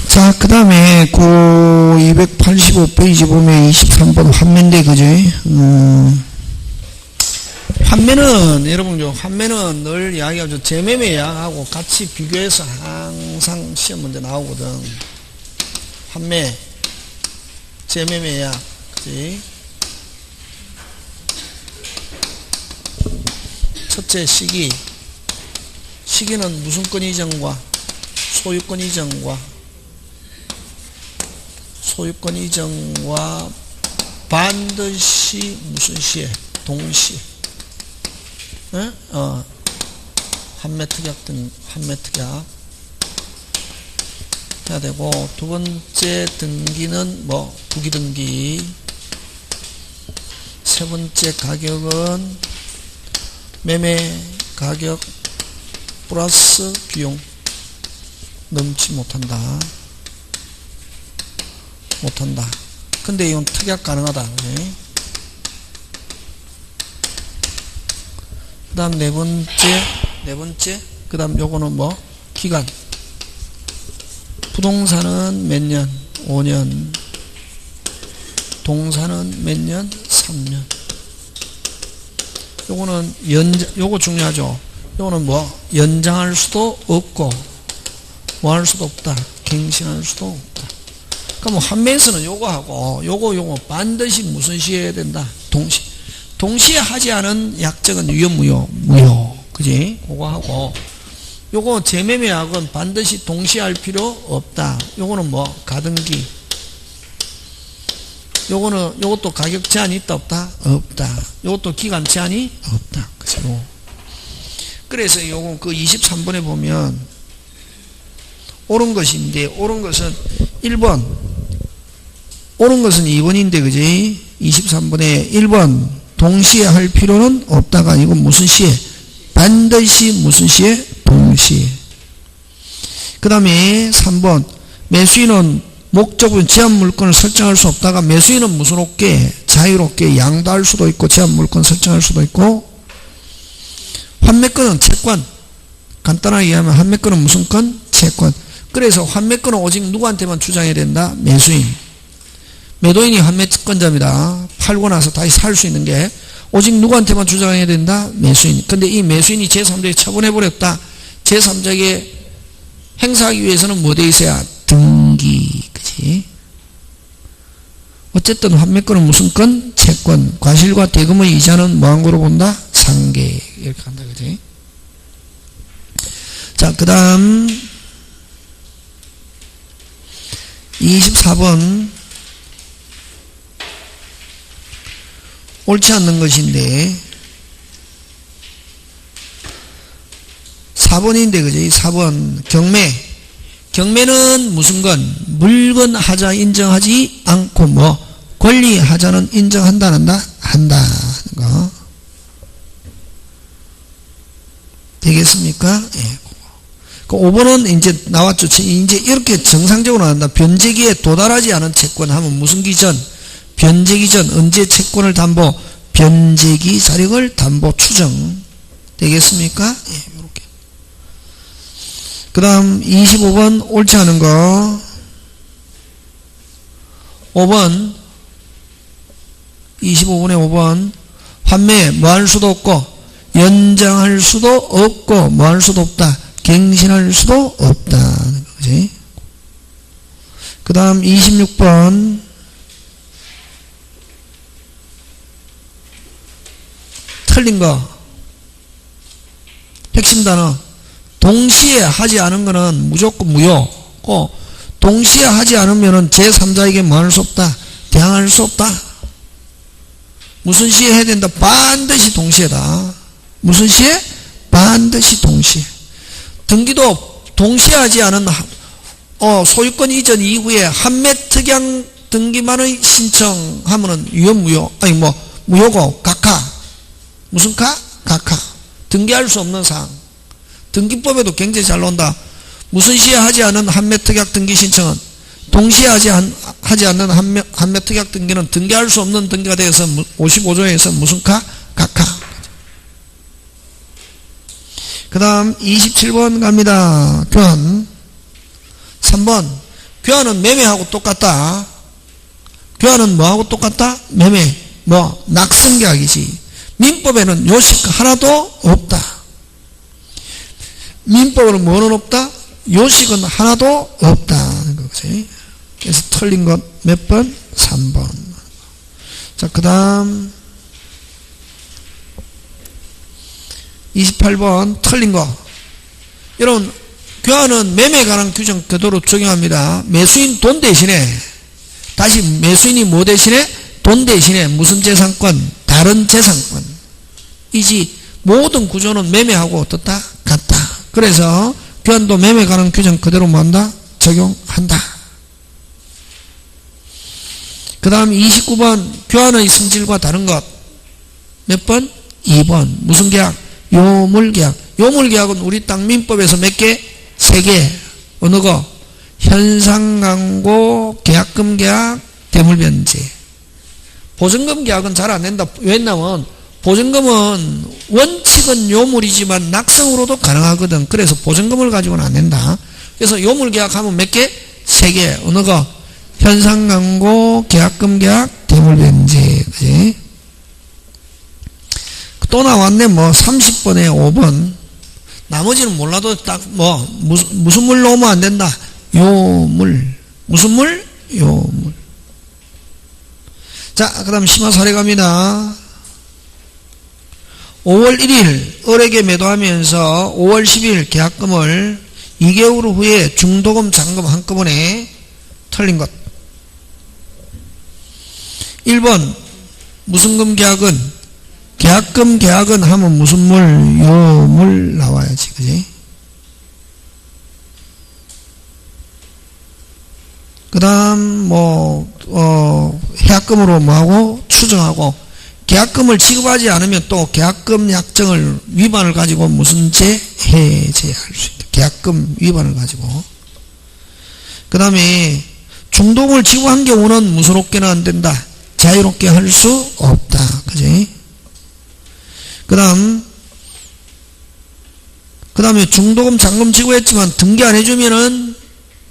자, 그 다음에 그 285페이지 보면 23번 환매인데, 그지? 환매는, 여러분, 환매는 늘 이야기하죠. 재매매약하고 같이 비교해서 항상 시험 문제 나오거든. 환매, 재매매약, 그지? 첫째, 시기는 무슨권 이전과 소유권 이전과 반드시 무슨 시에? 동시에. 환매특약 해야 되고, 두 번째 등기는 뭐, 부기등기. 세 번째 가격은 매매 가격 플러스 비용. 넘지 못한다. 근데 이건 특약 가능하다. 네. 그 다음 네 번째, 그 다음 요거는 뭐? 기간. 부동산은 몇 년? 5년. 동산은 몇 년? 3년. 요거는 요거 중요하죠. 요거는 뭐? 연장할 수도 없고, 뭐 할 수도 없다. 갱신할 수도 없다. 그러니까 뭐 환매에서는 요거하고, 요거 반드시 무슨 시에 해야 된다? 동시에 하지 않은 약정은 무효. 그지? 그거 하고, 요거 재매매약은 반드시 동시에 할 필요 없다. 요거는 뭐? 가등기. 요것도 가격 제한이 있다, 없다? 없다. 요것도 기간 제한이 없다. 그죠? 그래서 요거 그 23번에 보면, 옳은 것인데, 옳은 것은 1번, 옳은 것은 2번인데, 그지? 23번에 1번, 동시에 할 필요는 없다가 아니고 무슨 시에? 반드시 무슨 시에? 동시에. 그 다음에 3번, 매수인은 목적은 제한 물건을 설정할 수 없다가 매수인은 무슨 없게? 자유롭게 양도할 수도 있고 제한 물건 설정할 수도 있고, 환매권은 채권. 간단하게 얘기하면 환매권은 무슨 건? 채권. 그래서 환매권은 오직 누구한테만 주장해야 된다? 매수인. 매도인이 환매권자입니다. 팔고 나서 다시 살 수 있는 게 오직 누구한테만 주장해야 된다? 매수인. 근데 이 매수인이 제3자에게 처분해버렸다. 제3자에게 행사하기 위해서는 뭐 돼 있어야? 등기. 그치? 어쨌든 환매권은 무슨 건? 채권. 과실과 대금의 이자는 뭐한 거로 본다? 상계. 이렇게 한다. 그치? 자, 그 다음 24번 옳지 않는 것인데 4번인데 그죠? 4번 경매는 무슨 건? 물건 하자 인정하지 않고 뭐 권리 하자는 인정한다 한다는 거 되겠습니까? 예. 그 5번은 이제 나왔죠. 이제 이렇게 정상적으로 나온다. 변제기에 도달하지 않은 채권 하면 무슨 기전? 변제기 전 언제 채권을 담보? 변제기 자력을 담보 추정. 되겠습니까? 예, 요렇게. 그 다음 25번 옳지 않은 거. 5번 25번에 5번 환매 뭐 할 수도 없고 연장할 수도 없고 뭐 할 수도 없다. 갱신할 수도 없다. 그지? 그 다음 26번 틀린 거 핵심 단어 동시에 하지 않은 거는 무조건 무효고 동시에 하지 않으면 제3자에게 뭐 할 수 없다? 대항할 수 없다. 무슨 시에 해야 된다? 반드시 동시에다. 무슨 시에? 반드시 동시에. 등기도 동시에 하지 않은 소유권 이전 이후에 환매특약 등기만의 신청하면은 유효 아니 뭐 무효고 각하 무슨 가? 각하. 등기할 수 없는 사항. 등기법에도 굉장히 잘 나온다. 무슨 시에 하지 않은 환매특약 등기 신청은 동시에 하지 않는 환매특약 등기는 등기할 수 없는 등기가 되어서 55조에서 무슨 가? 각하. 그 다음 27번 갑니다. 교환 3번 교환은 매매하고 똑같다. 교환은 뭐하고 똑같다? 매매, 낙성계약이지. 민법에는 요식 하나도 없다. 민법으로 뭐는 없다? 요식은 하나도 없다는 거지. 그래서 틀린 것 몇 번? 3번. 자, 그 다음 28번 틀린 거. 여러분, 교환은 매매에 관한 규정 그대로 적용합니다. 매수인 돈 대신에, 다시 매수인이 뭐 대신에? 돈 대신에 무슨 재산권? 다른 재산권 이지. 모든 구조는 매매하고 어떻다? 같다. 그래서 교환도 매매에 관한 규정 그대로 뭐한다? 적용한다. 그 다음 29번 교환의 성질과 다른 것 몇 번? 2번. 무슨 계약? 요물계약. 요물계약은 우리 땅 민법에서 몇 개? 3개. 어느 거? 현상광고, 계약금 계약, 대물변제. 보증금 계약은 잘 안 된다. 왜냐면 보증금은 원칙은 요물이지만 낙성으로도 가능하거든. 그래서 보증금을 가지고는 안 된다. 그래서 요물 계약하면 몇 개? 3개. 어느 거? 현상광고, 계약금 계약, 대물변제. 그지? 또 나왔네. 30번에 5번. 나머지는 몰라도 딱 무슨 물 넣으면 안 된다. 요물. 무슨 물? 요물. 자, 그 다음 심화 사례 갑니다. 5월 1일 을에게 매도하면서 5월 10일 계약금을 2개월 후에 중도금 잔금 한꺼번에. 틀린 것. 1번 무슨 금 계약은? 계약금 계약은 하면 무슨 물? 요물 나와야지. 그지? 그 다음 해약금으로 뭐하고? 추정하고. 계약금을 지급하지 않으면 또 계약금 약정을 위반을 가지고 무슨 죄? 해제할 수 있다. 계약금 위반을 가지고. 그 다음에 중도금을 지급한 경우는 무슨 안 된다. 자유롭게 할 수 없다. 그지? 그 다음에 중도금 잔금 지급했지만 등기 안 해주면은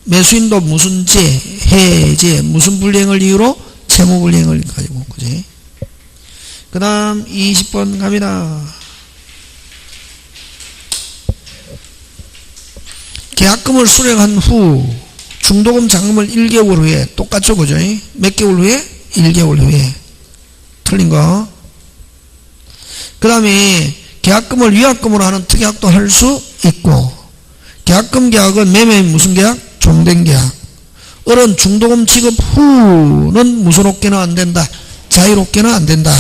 매수인도 무슨 죄? 해제. 무슨 불이행을 이유로? 채무 불이행을 가지고. 그지? 그 다음 20번 갑니다. 계약금을 수령한 후 중도금 잔금을 1개월 후에. 똑같죠? 그죠? 몇 개월 후에? 1개월 후에. 틀린 거. 그 다음에 계약금을 위약금으로 하는 특약도 할 수 있고. 계약금 계약은 매매 무슨 계약? 종된 계약. 을은 중도금 지급 후는 무소롭게는 안 된다. 자유롭게는 안 된다.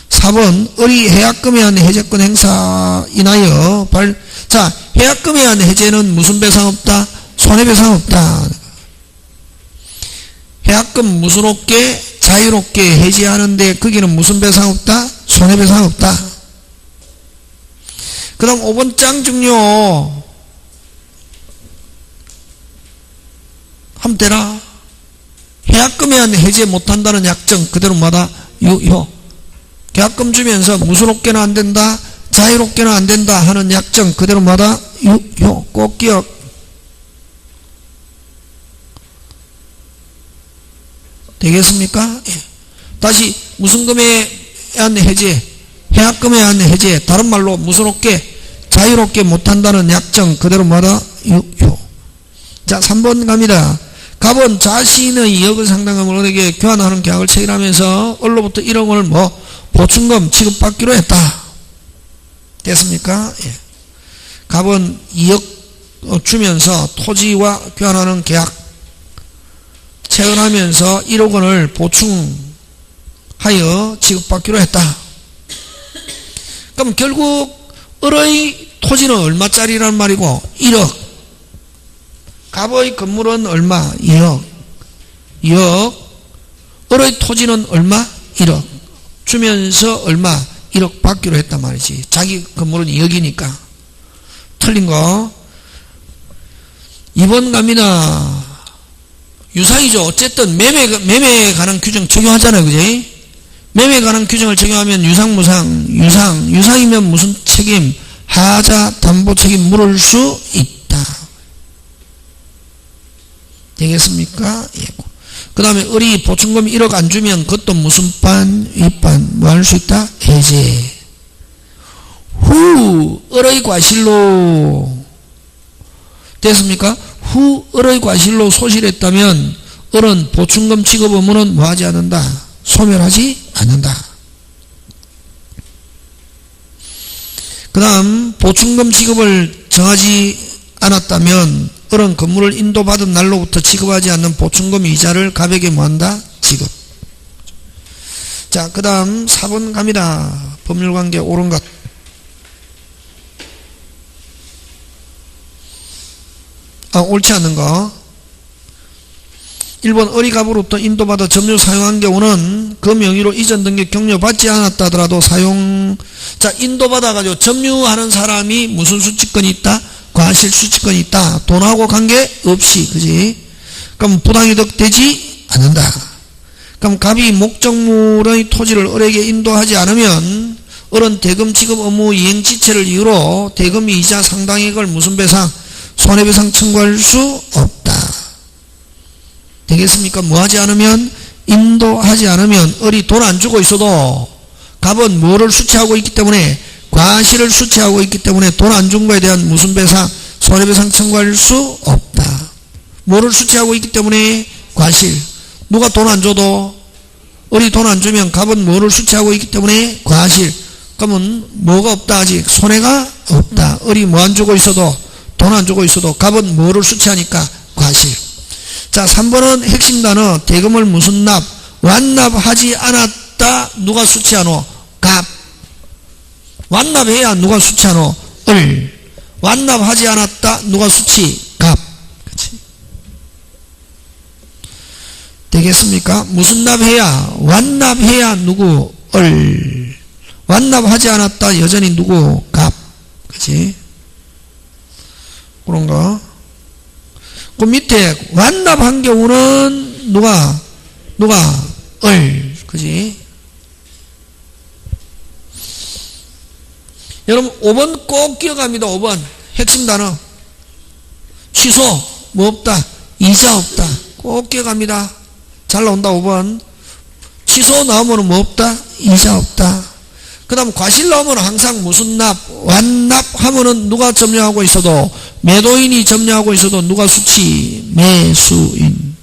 4번 을이 해약금에 의한 해제권 행사 인하여 자, 해약금에 의한 해제는 무슨 배상 없다? 손해배상 없다. 해약금 무소롭게 자유롭게 해지하는데 거기는 무슨 배상 없다? 손해배상 없다. 그 다음 5번 짱증료 하면 되나? 해약금에 의한 해제 못한다는 약정 그대로 뭐다? 유효. 계약금 주면서 무소롭게는 안 된다, 자유롭게는 안 된다 하는 약정 그대로 뭐다? 유효. 꼭 기억. 되겠습니까? 예. 다시 무슨 금에 의한 해제? 해약금에 의한 해제. 다른 말로 무소롭게 자유롭게 못한다는 약정 그대로 뭐다? 유효. 자, 3번 갑니다. 갑은 자신의 2억을 상당한 을에게 교환하는 계약을 체결하면서 을로부터 1억을 보충금 지급받기로 했다. 됐습니까? 예. 갑은 2억 주면서 토지와 교환하는 계약 체결하면서 1억 원을 보충하여 지급받기로 했다. 그럼 결국 을의 토지는 얼마짜리란 말이고? 1억. 갑의 건물은 얼마? 2억. 2억. 을의 토지는 얼마? 1억. 주면서 얼마? 1억 받기로 했단 말이지. 자기 건물은 2억이니까. 틀린 거. 2번 갑니다. 유상이죠. 어쨌든 매매에 관한 규정 적용하잖아요. 그지? 매매에 관한 규정을 적용하면 유상무상, 유상이면 무슨 책임? 하자, 담보 책임 물을 수 있다. 되겠습니까? 예. 그 다음에 을이 보충금 1억 안 주면 그것도 무슨 반? 윗반. 뭐 할 수 있다? 해제. 후 을의 과실로 됐습니까? 후 을의 과실로 소실했다면 을은 보충금 지급 의무는 뭐 하지 않는다? 소멸하지 않는다. 그 다음 보충금 지급을 정하지 않았다면 을은 건물을 인도받은 날로부터 지급하지 않는 보충금 이자를 갑에게 뭐한다? 지급. 자, 그 다음 4번 갑니다. 법률관계 옳은 것. 옳지 않는 거. 1번 을이 갑으로부터 인도받아 점유 사용한 경우는 그 명의로 이전 등기 격려받지 않았다 하더라도 사용. 자, 인도받아가지고 점유하는 사람이 무슨 수취권이 있다? 과실 수취권이 있다. 돈하고 관계없이. 그지? 그럼 부당이득 되지 않는다. 그럼 갑이 목적물의 토지를 을에게 인도하지 않으면 을은 대금 지급 의무 이행 지체를 이유로 대금 이자 상당액을 무슨 배상? 손해배상 청구할 수 없다. 되겠습니까? 뭐 하지 않으면? 인도하지 않으면 을이 돈 안 주고 있어도 갑은 뭐를 수취하고 있기 때문에? 과실을 수취하고 있기 때문에 돈 안 준 거에 대한 무슨 배상? 손해배상 청구할 수 없다. 뭐를 수취하고 있기 때문에? 과실. 누가 돈 안 줘도 을이 돈 안 주면 갑은 뭐를 수취하고 있기 때문에? 과실. 그러면 뭐가 없다? 아직 손해가 없다. 을이 뭐 안 주고 있어도 돈 안 주고 있어도 갑은 뭐를 수취하니까? 과실. 자, 3번은 핵심 단어. 대금을 무슨 납? 완납하지 않았다. 누가 수취하노? 갑. 완납해야 누가 수취하노? 을. 완납하지 않았다. 누가 수취? 갑. 그치? 되겠습니까? 무슨 납해야? 완납해야 누구? 을. 완납하지 않았다. 여전히 누구? 갑. 그치? 그런 거. 그 밑에 완납한 경우는 누가? 을. 그지? 여러분 5번 꼭 기억합니다. 5번 핵심 단어. 취소 뭐 없다? 이자 없다. 꼭 기억합니다. 잘 나온다. 5번 취소 나오면 뭐 없다? 이자 없다. 그 다음 과실 나오면 항상 무슨 납? 완납하면은 누가 점유하고 있어도 매도인이 점유하고 있어도 누가 수취? 매수인.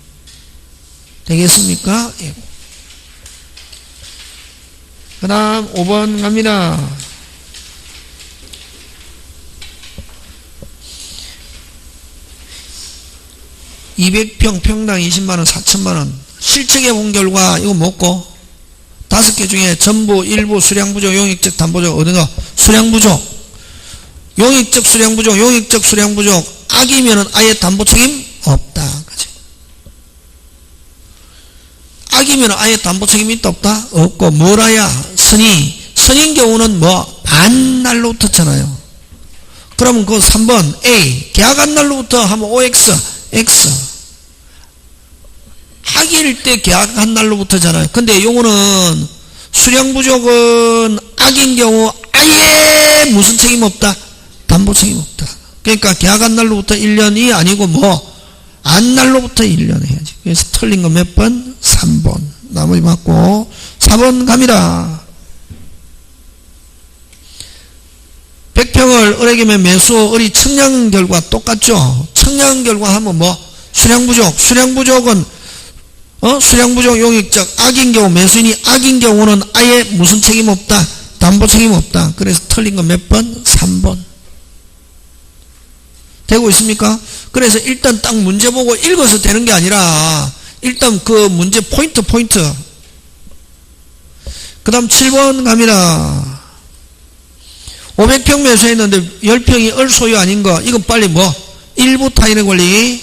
되겠습니까? 예. 그 다음 5번 갑니다. 200평 평당 20만원 4천만원 실측해 본 결과 이거 먹고 5개 중에 전부 일부 수량부족 용익적 담보적 어딘가 수량부족 용익적 수량부족 용익적 수량부족 악이면은 아예 담보 책임 없다. 그치? 악이면은 아예 담보 책임이 있다 없다? 없고 뭐라야? 선인 경우는 뭐 반날로 붙었잖아요. 그러면 그 3번 A 계약한 날로부터 하면 OX X 악일 때 계약한 날로부터잖아요. 근데 요거는 수량부족은 악인 경우 아예 무슨 책임 없다? 담보 책임 없다. 그러니까 계약한 날로부터 1년이 아니고 뭐 안 날로부터 1년 해야지. 그래서 틀린 거 몇 번? 3번. 나머지 맞고 4번 갑니다. 100평을 을에게면 매수 을이 청량 결과 똑같죠. 청량 결과 하면 뭐 수량부족 수량부족은 수량부족 용익적 악인 경우 매수인이 악인 경우는 아예 무슨 책임 없다? 담보 책임 없다. 그래서 틀린 거 몇 번? 3번. 되고 있습니까? 그래서 일단 딱 문제 보고 읽어서 되는 게 아니라 일단 그 문제 포인트 그 다음 7번 갑니다. 500평 매수했는데 10평이 을 소유 아닌 거 이건 빨리 뭐? 일부 타인의 권리.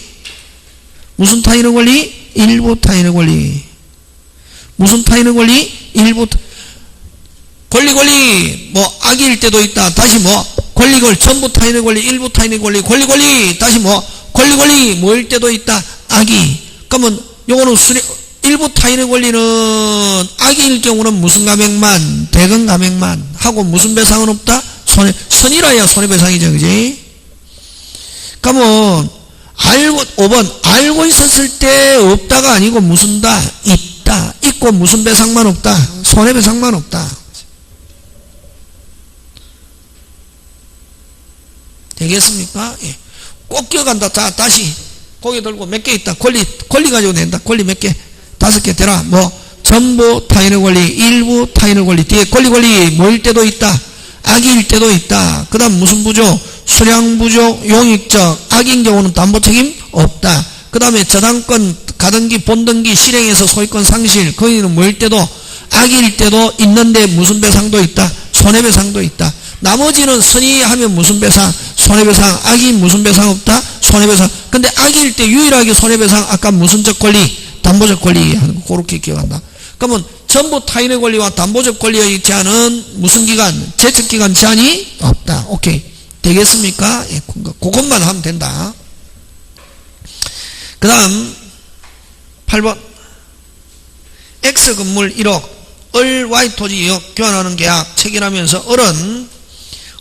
무슨 타인의 권리? 일부 타인의 권리. 무슨 타인의 권리? 일부 권리 뭐 악일 때도 있다. 다시 뭐 권리 전부 타인의 권리 일부 타인의 권리 다시 뭐 권리 뭐일 때도 있다. 악이. 그러면 요거는 일부 타인의 권리는 악일 경우는 무슨 감액만? 대금 감액만 하고 무슨 배상은 없다? 선이라야 손해배상이죠. 그지? 그러면 알고, 5번, 알고 있었을 때 없다가 아니고 무슨 다? 있다. 있고 무슨 배상만 없다? 손해배상만 없다. 되겠습니까? 예. 꼭 기억한다. 자, 다시. 고개 들고 몇 개 있다. 권리 가지고 낸다. 권리 몇 개? 5개 되라. 뭐, 전부 타인의 권리, 일부 타인의 권리, 뒤에 권리 뭐일 때도 있다. 악의일 때도 있다. 그 다음 무슨 부족? 수량 부족, 용익적, 악인 경우는 담보 책임 없다. 그 다음에 저당권, 가등기, 본등기, 실행에서 소유권 상실, 거기는 뭐일 때도, 악일 때도 있는데 무슨 배상도 있다. 손해배상도 있다. 나머지는 선의하면 무슨 배상? 손해배상. 악이 무슨 배상 없다? 손해배상. 근데 악일 때 유일하게 손해배상, 아까 무슨적 권리? 담보적 권리 하는 거 그렇게 기억한다. 그러면 전부 타인의 권리와 담보적 권리의 제한은 무슨 기간? 제척기간 제한이 없다. 오케이. 되겠습니까? 예, 그것만 하면 된다. 그 다음 8번 X 건물 1억 을 Y 토지 2억 교환하는 계약 체결하면서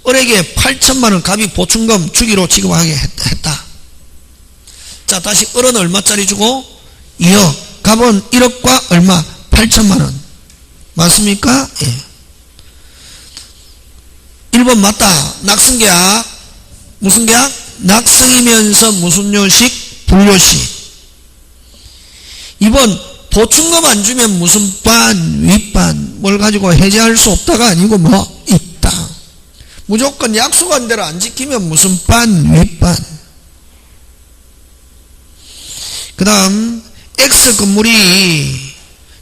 을에게 8천만원 갑이 보충금 주기로 지급하게 했다. 자, 다시 을은 얼마짜리 주고? 2억. 갑은 1억과 얼마? 8천만원. 맞습니까? 예. 1번 맞다. 낙승계약. 무슨 계약? 낙승이면서 무슨 요식? 불요식. 2번 보충금 안 주면 무슨 반? 윗반. 뭘 가지고 해제할 수 없다가 아니고 뭐? 있다. 무조건 약속한 대로 안 지키면 무슨 반? 윗반. 그 다음 X 건물이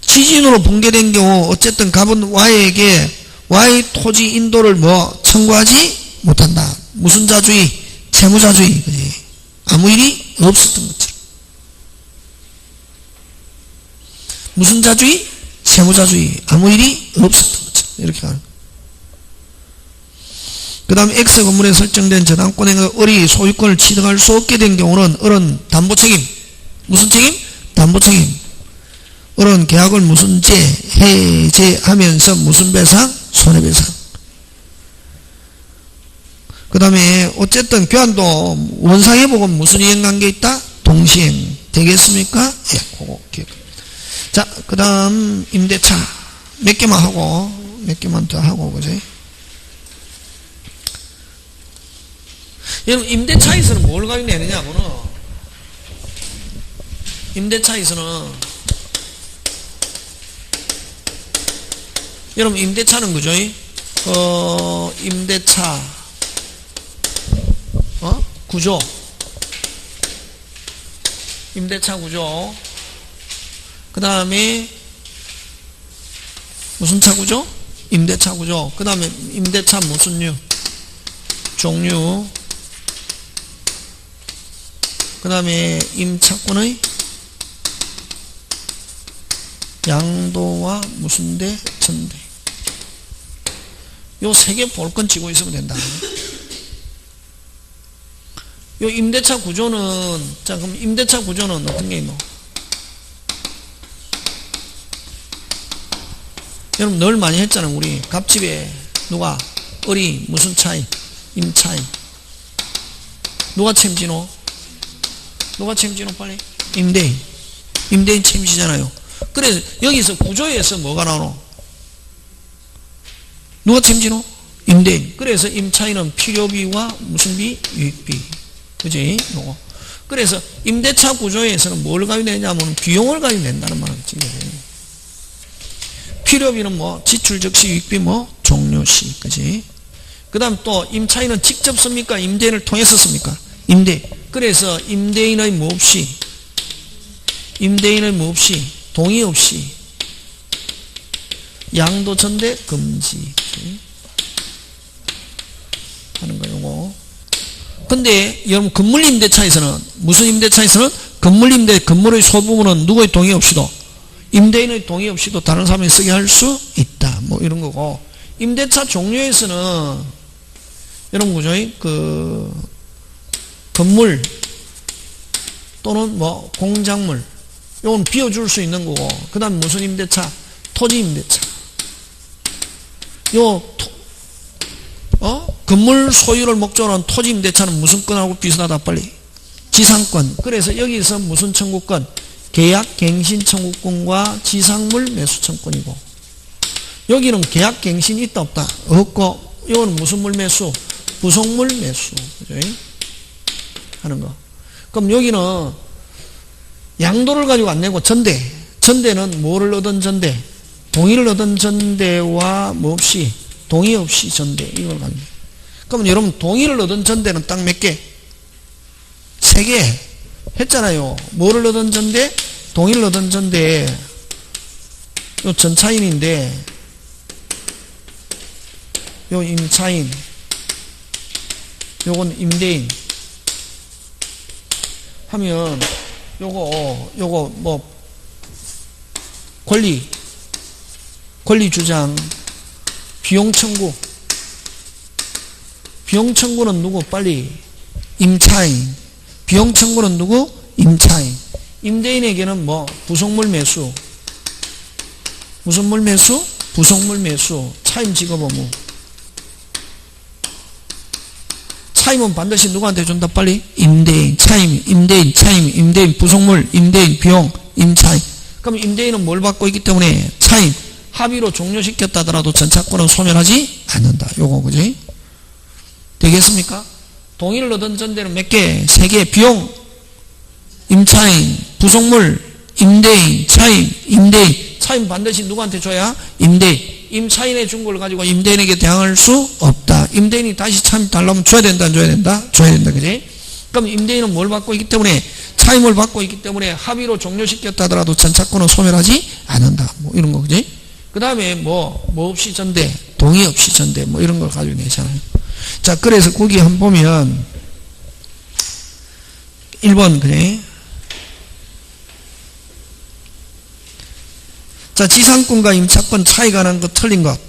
지진으로 붕괴된 경우 어쨌든 갑은 Y에게 Y 토지 인도를 뭐 청구하지 못한다. 무슨 자주의? 채무자주의. 그지? 아무 일이 없었던 것처럼. 무슨 자주의? 채무자주의. 아무 일이 없었던 것처럼. 이렇게 가는 거예요. 그 다음 X 건물에 설정된 저당권의 을이 소유권을 취득할 수 없게 된 경우는 을은 담보책임. 무슨 책임? 담보책임. 을은 계약을 무슨 해제하면서 무슨 배상? 손해배상. 그 다음에 어쨌든 교환도 원상회복은 무슨 이행관계 있다? 동시행. 되겠습니까? 예, 그거 기억. 자, 그 다음 임대차 몇 개만 하고 몇 개만 더 하고 그지? 여러분 임대차에서는 뭘 가지고 내느냐면은 임대차에서는 여러분 임대차는 그죠? 임대차 구조. 임대차 구조. 그 다음에 무슨 차 구조? 임대차 구조. 그 다음에 임대차 무슨 류? 종류. 그 다음에 임차권의 양도와 무슨 대? 전대. 요 세 개 볼건 쥐고 있으면 된다. 요 임대차 구조는, 자, 그럼 임대차 구조는 어떤 게 있노? 여러분 늘 많이 했잖아. 우리 갑집에 누가? 을이 무슨 차이? 임차이. 누가 책임지노? 누가 책임지노 빨리? 임대인. 임대인 책임지잖아요. 그래서 여기서 구조에서 뭐가 나오노? 누가 책임지노? 임대인. 그래서 임차인은 필요비와 무슨 비? 유익비. 그지? 요거. 그래서 임대차 구조에서는 뭘 가지고 내냐면 비용을 가지고 낸다는 말이지. 필요비는 뭐 지출 즉시 유익비 뭐 종료시. 그지? 그 다음 또 임차인은 직접 씁니까? 임대인을 통해서 씁니까? 임대인. 그래서 임대인의 뭐 없이 동의 없이 양도 전대 금지 하는 거요. 근데 여러분 건물 임대차에서는 무슨 임대차에서는 건물의 소부분은 누구의 동의 없이도 임대인의 동의 없이도 다른 사람이 쓰게 할 수 있다. 뭐 이런 거고 임대차 종류에서는 여러분 그죠? 그 건물 또는 뭐 공작물 요건 비워줄 수 있는 거고 그 다음 무슨 임대차? 토지 임대차. 건물 소유를 목적으로 한 토지 임대차는 무슨 건하고 비슷하다 빨리? 지상권. 그래서 여기서 무슨 청구권? 계약갱신 청구권과 지상물 매수 청구권이고, 여기는 계약갱신 있다 없다? 없고, 이거는 무슨 물 매수? 부속물 매수. 그죠? 하는 거. 그럼 여기는 양도를 가지고 안 내고 전대. 전대는 뭐를 얻은 전대? 동의를 얻은 전대와 뭐 없이, 동의 없이 전대. 이걸 가지고. 그러면 여러분 동의를 얻은 전대는 딱 몇 개? 3개 했잖아요. 뭐를 얻은 전대? 동의를 얻은 전대. 요 전차인인데, 요 임차인, 요건 임대인 하면 요거 뭐 권리 주장, 비용 청구는 누구? 빨리 임차인. 비용 청구는 누구? 임차인. 임대인에게는 뭐 부속물 매수. 무슨 물 매수? 부속물 매수. 차임 직업 의무. 차임은 반드시 누구한테 준다? 빨리 임대인. 차임, 임대인, 차임, 임대인, 부속물, 임대인, 비용, 임차인. 그럼 임대인은 뭘 받고 있기 때문에 차임, 합의로 종료시켰다 하더라도 전차권은 소멸하지 않는다. 요거 그지? 되겠습니까? 동의를 얻은 전대는 몇 개? 3개. 비용, 임차인, 부속물, 임대인, 차임, 임대인. 차임 반드시 누구한테 줘야? 임대인. 임차인의 준 걸 가지고 임대인에게 대항할 수 없다. 임대인이 다시 차임 달라면 줘야 된다, 안 줘야 된다? 줘야 된다, 그지? 그럼 임대인은 뭘 받고 있기 때문에? 차임을 받고 있기 때문에 합의로 종료시켰다 하더라도 전차권은 소멸하지 않는다. 뭐 이런 거, 그지? 그 다음에 뭐 없이 전대, 동의 없이 전대, 뭐 이런 걸 가지고 내잖아요. 자, 그래서 거기 한번 보면 1번, 그래? 자, 지상권과 임차권 차이가 나는 것, 틀린 것.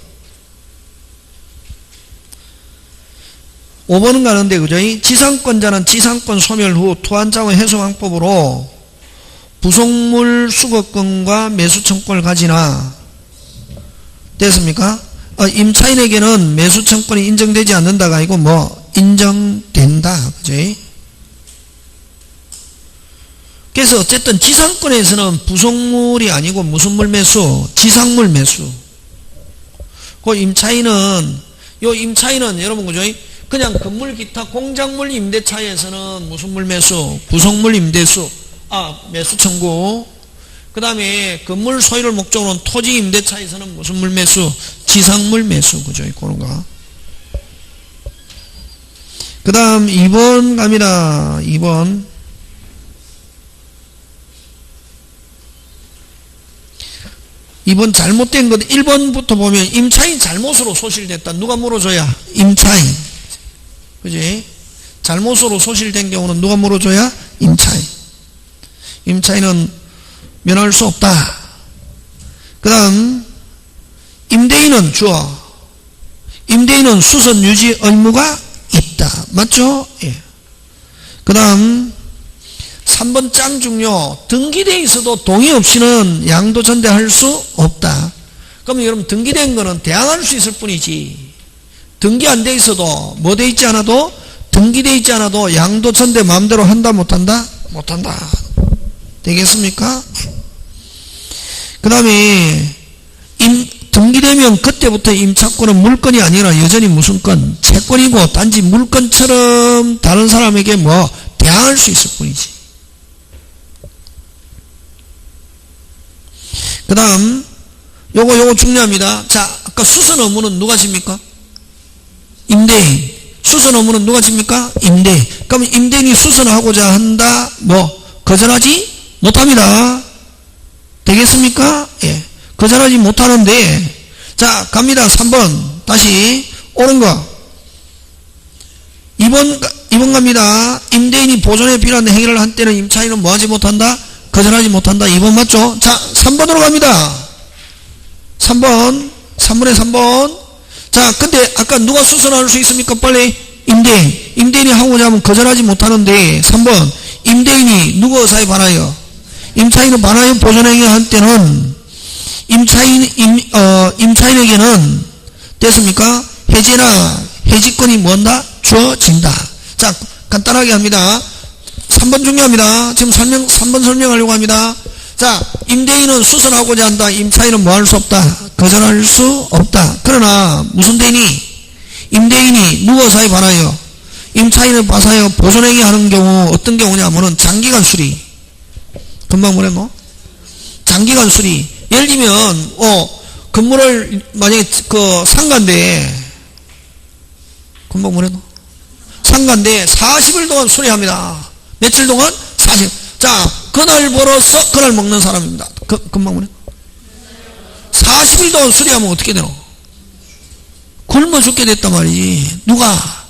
5번은 가는데, 그죠? 지상권자는 지상권 소멸 후 토한장의 해소방법으로 부속물 수거권과 매수청권을 가지나, 됐습니까? 임차인에게는 매수청권이 인정되지 않는다가 아니고 뭐 인정된다. 그죠? 그래서 어쨌든 지상권에서는 부속물이 아니고 무슨 물 매수? 지상물 매수. 그 임차인은 여러분 그죠? 그냥 건물 기타 공작물 임대차에서는 무슨 물 매수? 부속물 임대수. 매수 청구. 그 다음에 건물 소유를 목적으로 토지 임대차에서는 무슨 물 매수? 지상물 매수. 그죠? 그런 거. 그 다음 2번 갑니다. 2번 잘못된 것 1번부터 보면 임차인 잘못으로 소실됐다. 누가 물어줘야? 임차인. 그지? 잘못으로 소실된 경우는 누가 물어줘야? 임차인. 임차인은 면할 수 없다. 그 다음 임대인은 임대인은 수선 유지 의무가 있다. 맞죠? 예. 그 다음 3번 짱 중요. 등기되어 있어도 동의 없이는 양도 전대할 수 없다. 그러면 여러분 등기된 거는 대항할 수 있을 뿐이지, 등기 안 돼 있어도 뭐 돼 있지 않아도, 등기돼 있지 않아도 양도 전대 마음대로 한다 못한다? 못한다. 되겠습니까? 그 다음에 등기되면 그때부터 임차권은 물건이 아니라 여전히 무슨 건? 채권이고 단지 물건처럼 다른 사람에게 뭐 대항할 수 있을 뿐이지. 그 다음 요거 중요합니다. 자, 아까 수선 의무는 누가 집니까? 임대인. 수선 의무는 누가 집니까? 임대인. 그럼 임대인이 수선하고자 한다, 거절하지 못합니다. 되겠습니까? 예. 거절하지 못하는데, 자, 갑니다. 3번. 다시, 옳은 거. 2번 갑니다. 임대인이 보존에 필요한 행위를 한 때는 임차인은 뭐 하지 못한다? 거절하지 못한다. 2번 맞죠? 자, 3번으로 갑니다. 3번에 3번. 자, 근데 아까 누가 수선할 수 있습니까? 빨리. 임대인이 하고자 하면 거절하지 못하는데, 3번. 임대인이 누구 의사에 반하여? 임차인은 반하여 보존행위를 한 때는 임차인에게는 됐습니까? 해지나 해지권이 뭔다? 주어진다. 자, 간단하게 합니다. 3번 중요합니다. 지금 3번 설명하려고 합니다. 자, 임대인은 수선하고자 한다. 임차인은 뭐 할 수 없다. 거절할 수 없다. 그러나 무슨 대인이 임대인이 누구 사이 반하여 임차인을 봐서요 보존행위 하는 경우 어떤 경우냐면은 장기간 수리. 금방 뭐랬노? 장기간 수리. 예를 들면 건물을 만약에 상가인데 금방 뭐랬노? 상가인데 40일 동안 수리합니다. 며칠 동안? 40. 자, 그날 벌어서 그날 먹는 사람입니다. 금방 뭐랬노? 40일 동안 수리하면 어떻게 되노? 굶어 죽게 됐단 말이지. 누가?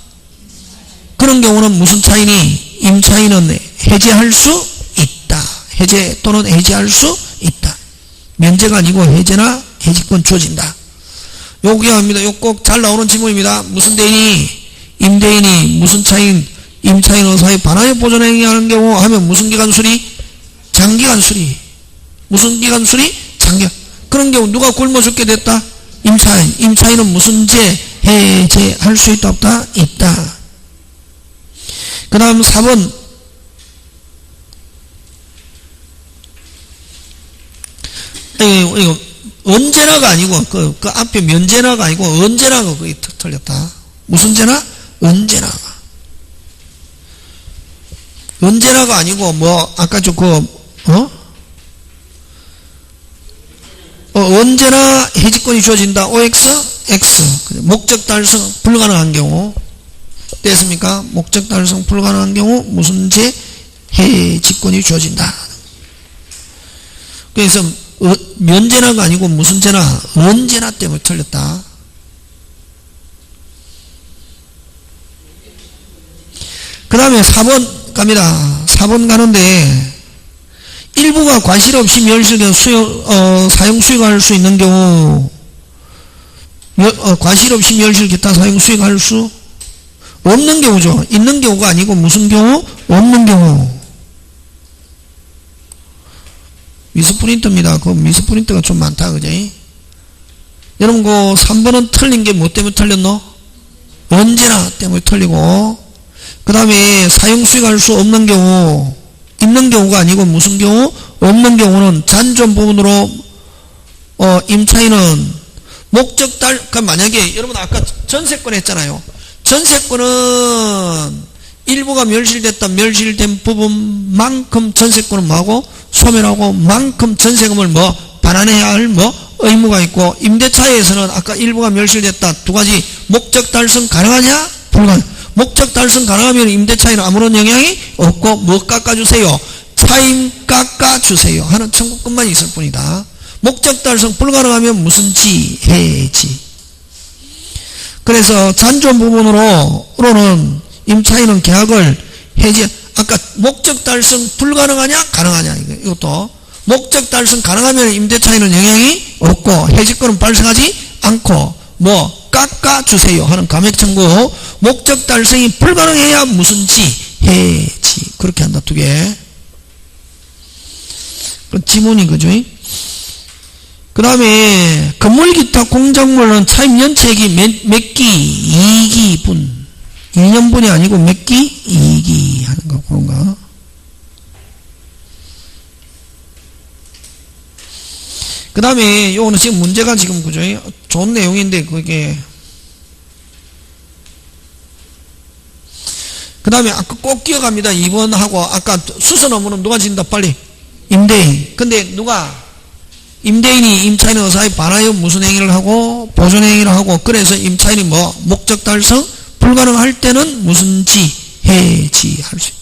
그런 경우는 무슨 차이니? 임차인은 해제할 수 있다. 해제 또는 해제할 수 있다. 면제가 아니고 해제나 해지권 주어진다. 요기합니다. 요 꼭 잘 나오는 지문입니다. 무슨 대인이 임대인이 무슨 차인 임차인의 사이 반하여 보존행위 하는 경우 하면 무슨 기간 수리? 장기간 수리. 무슨 기간 수리? 장기간. 그런 경우 누가 굶어 죽게 됐다? 임차인은 무슨 제? 해제할 수 있다 없다? 있다. 그 다음 4번 이거 언제나가 아니고 그 앞에 면제나가 아니고 언제나가 거기 틀렸다. 무슨 제나? 언제나가. 언제나가 아니고 뭐 아까 언제나 해지권이 주어진다. OX, X. 목적 달성 불가능한 경우 됐습니까? 목적 달성 불가능한 경우 무슨 제? 해지권이 주어진다. 그래서 면제나가 아니고 무슨 제나? 언제나 때문에 틀렸다. 그 다음에 4번 갑니다. 4번 가는데 일부가 과실 없이 멸실 사용 수익할 수 있는 경우 과실 없이 멸실 기타 사용 수익할 수 없는 경우죠. 있는 경우가 아니고 무슨 경우? 없는 경우. 미스프린트입니다. 그 미스프린트가 좀 많다. 그지? 여러분 그 3번은 틀린 게 뭐 때문에 틀렸노? 언제나 때문에 틀리고 그 다음에 사용 수익할 수 없는 경우 있는 경우가 아니고 무슨 경우? 없는 경우는 잔존 부분으로 임차인은 목적 그러니까 만약에 여러분 아까 전세권 했잖아요. 전세권은 일부가 멸실됐다. 멸실된 부분만큼 전세권은 뭐하고? 소멸하고 만큼 전세금을 반환해야 할 의무가 있고 임대차에서는 아까 일부가 멸실됐다. 두 가지 목적 달성 가능하냐? 불가능. 목적 달성 가능하면 임대차에는 아무런 영향이 없고 뭐 깎아주세요? 차임 깎아주세요 하는 청구권만 있을 뿐이다. 목적 달성 불가능하면 무슨 지? 해지. 그래서 잔존 부분으로는 임차인은 계약을 해지. 아까 목적 달성 불가능하냐? 가능하냐? 이것도 목적 달성 가능하면 임대차인은 영향이 없고 해지권은 발생하지 않고 깎아주세요 하는 감액 청구. 목적 달성이 불가능해야 무슨 지? 해지. 그렇게 한다. 두 개. 그 지문이 그죠? 그 다음에 건물 기타 공작물은 차임 연체액이 몇 기? 2기분. 2년분이 아니고 몇 기? 2기 하는 거 그런 거. 그 다음에 요거는 지금 문제가 지금 그죠? 좋은 내용인데 그게 그 다음에 아까 꼭 기억합니다. 2번하고 아까 수선 업무는 누가 진다? 빨리 임대인. 근데 누가 임대인이 임차인의 의사에 반하여 무슨 행위를 하고 보존 행위를 하고 그래서 임차인이 목적 달성 불가능할 때는 무슨 지? 해지 할 수 있다.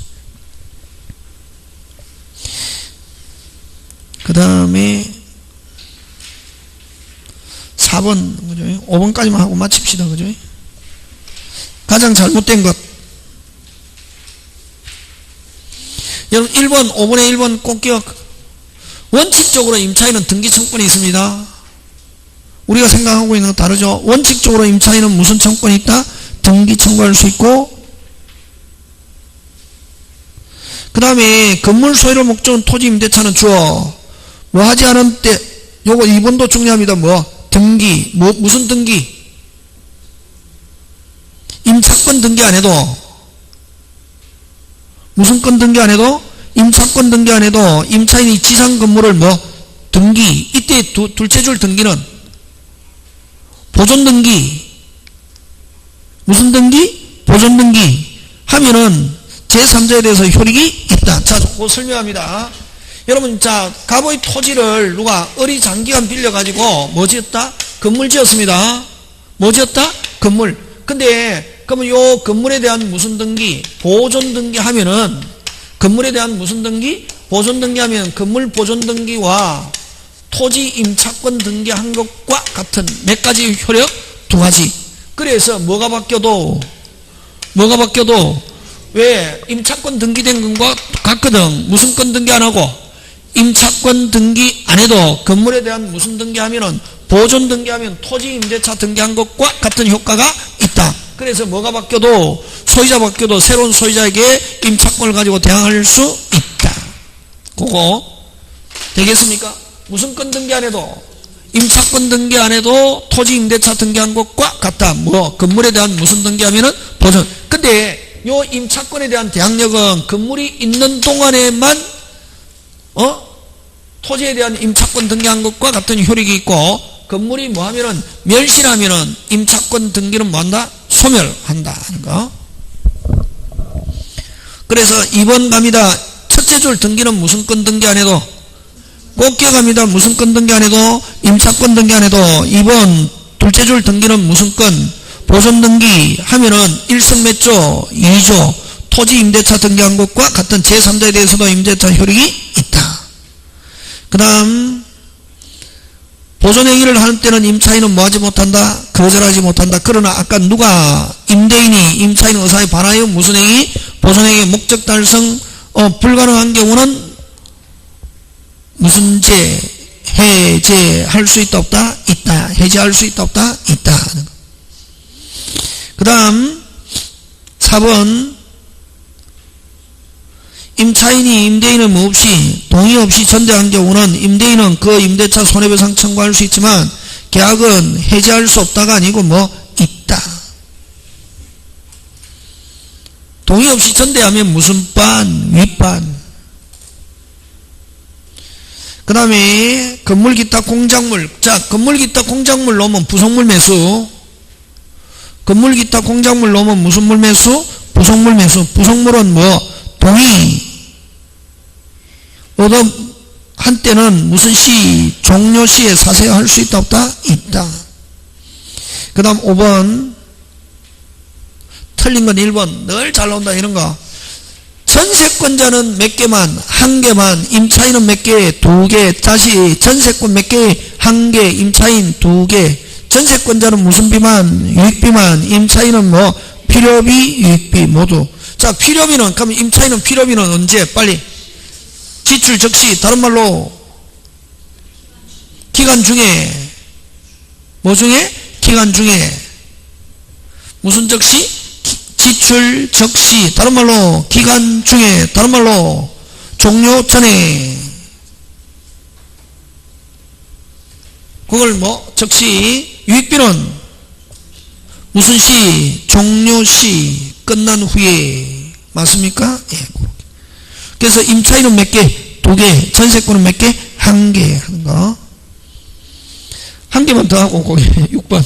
그 다음에 4번 그죠? 5번까지만 하고 마칩시다. 그죠? 가장 잘못된 것. 여러분 1번 5번에 1번 꼭 기억. 원칙적으로 임차인은 등기 청구권이 있습니다. 우리가 생각하고 있는 거 다르죠. 원칙적으로 임차인은 무슨 청구권이 있다? 등기 청구할 수 있고 그 다음에 건물 소유를 목적은 토지 임대차는 주어 하지 않은 때 요거 2번도 중요합니다. 등기 무슨 등기? 임차권 등기 안 해도 무슨 건 등기 안 해도? 임차권 등기 안 해도 임차인이 지상 건물을 등기. 이때 둘째 줄 등기는 보존 등기. 무슨 등기? 보존 등기 하면은 제3자에 대해서 효력이 있다. 자, 그거 설명합니다. 여러분, 자, 갑의 토지를 누가 어리장기간 빌려가지고 뭐 지었다? 건물 지었습니다. 뭐 지었다? 건물. 근데 그러면 요 건물에 대한 무슨 등기? 보존 등기 하면은 건물에 대한 무슨 등기? 보존 등기 하면 건물 보존 등기와 토지 임차권 등기한 것과 같은 몇 가지 효력? 두 가지. 그래서 뭐가 바뀌어도 왜 임차권 등기된 것과 같거든. 무슨 건 등기 안 하고? 임차권 등기 안 해도 건물에 대한 무슨 등기하면은 보존 등기하면 토지 임대차 등기한 것과 같은 효과가 있다. 그래서 뭐가 바뀌어도 소유자 바뀌어도 새로운 소유자에게 임차권을 가지고 대항할 수 있다. 그거 되겠습니까? 무슨 건 등기 안 해도 임차권 등기 안 해도 토지 임대차 등기한 것과 같다. 건물에 대한 무슨 등기하면은 보존. 근데 요 임차권에 대한 대항력은 건물이 있는 동안에만 토지에 대한 임차권 등기한 것과 같은 효력이 있고, 건물이 뭐하면은 멸실하면은 임차권 등기는 뭐한다? 소멸한다 하는 거. 그래서 2번 갑니다. 첫째 줄 등기는 무슨 건 등기 안 해도? 꼭 기억합니다. 무슨 건 등기 안 해도? 임차권 등기 안 해도. 2번 둘째 줄 등기는 무슨 건? 보존 등기 하면은 1성 몇 조? 2조. 토지 임대차 등기한 것과 같은 제3자에 대해서도 임대차 효력이 있다. 그 다음 보존행위를 하는 때는 임차인은 뭐하지 못한다? 거절하지 못한다. 그러나 아까 누가 임대인이 임차인 의사에 반하여 무슨 행위? 보존행위 목적 달성 불가능한 경우는 무슨 죄? 해제할 수 있다 없다? 있다. 해제할 수 있다 없다? 있다. 그 다음 4번 임차인이 임대인의 뭐 없이 동의 없이 전대한 경우는 임대인은 그 임대차 손해배상 청구할 수 있지만 계약은 해지할 수 없다가 아니고 있다. 동의 없이 전대하면 무슨 반? 윗반. 그 다음에 건물 기타 공작물. 자, 건물 기타 공작물 넣으면 부속물 매수. 건물 기타 공작물 넣으면 무슨 물 매수? 부속물 매수. 부속물은 동의. 한때는 무슨 시? 종료 시에 사세할 수 있다 없다? 있다. 그 다음 5번 틀린 건 1번 늘 잘 나온다 이런 거. 전세권자는 몇 개만? 한 개만. 임차인은 몇 개? 두 개. 다시 전세권 몇 개? 한 개. 임차인 두 개. 전세권자는 무슨 비만? 유익비만. 임차인은 필요비, 유익비 모두. 자, 필요비는 그럼 임차인은 필요비는 언제? 빨리 지출 적시. 다른 말로 기간 중에 뭐 중에? 기간 중에 무슨 적시? 지출 적시. 다른 말로 기간 중에. 다른 말로 종료 전에. 그걸 적시. 유익비는 무슨 시? 종료 시. 끝난 후에. 맞습니까? 예. 그래서 임차인은 몇 개? 두 개. 전세권은 몇 개? 한 개 하는 거. 한 개만 더 하고 거기 6번.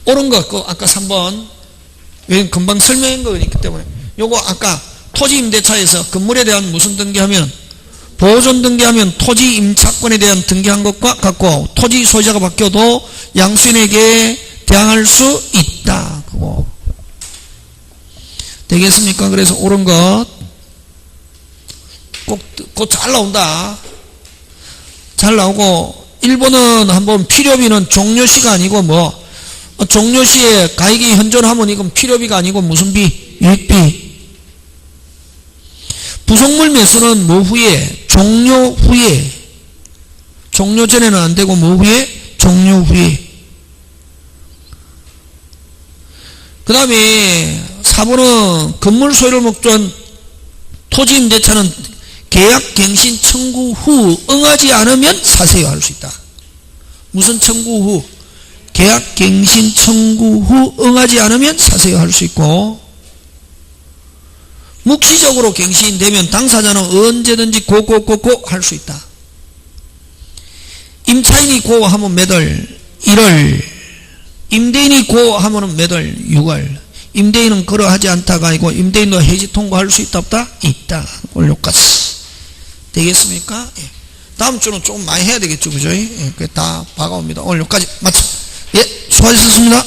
옳은 거, 아까 3번. 왜 금방 설명한 거니까 때문에. 요거 아까 토지 임대차에서 건물에 대한 무슨 등기하면? 보존 등기하면 토지 임차권에 대한 등기한 것과 같고, 토지 소유자가 바뀌어도 양수인에게 대항할 수 있다. 그거. 되겠습니까? 그래서 옳은 것. 꼭 잘 나온다. 잘 나오고, 1번은 한번 필요비는 종료시가 아니고 종료시에 가액이 현존하면 이건 필요비가 아니고 무슨 비? 유익비. 부속물 매수는 뭐 후에? 종료 후에. 종료 전에는 안 되고 뭐 후에? 종료 후에. 그 다음에 4번은 건물 소유를 목적한 토지 임대차는 계약 갱신 청구 후 응하지 않으면 사세요할 수 있다. 무슨 청구 후? 계약 갱신 청구 후 응하지 않으면 사세요할 수 있고, 묵시적으로 갱신되면 당사자는 언제든지 고고고고 할 수 있다. 임차인이 고 하면 몇 월? 1월. 임대인이 고 하면 몇 월? 6월. 임대인은 그러하지 않다가 아니고 임대인도 해지 통보할 수 있다 없다? 있다. 오늘 여기까지 되겠습니까? 예. 다음 주는 조금 많이 해야 되겠죠, 그죠? 예. 다 봐가옵니다. 오늘 여기까지 마쳐. 예, 수고하셨습니다.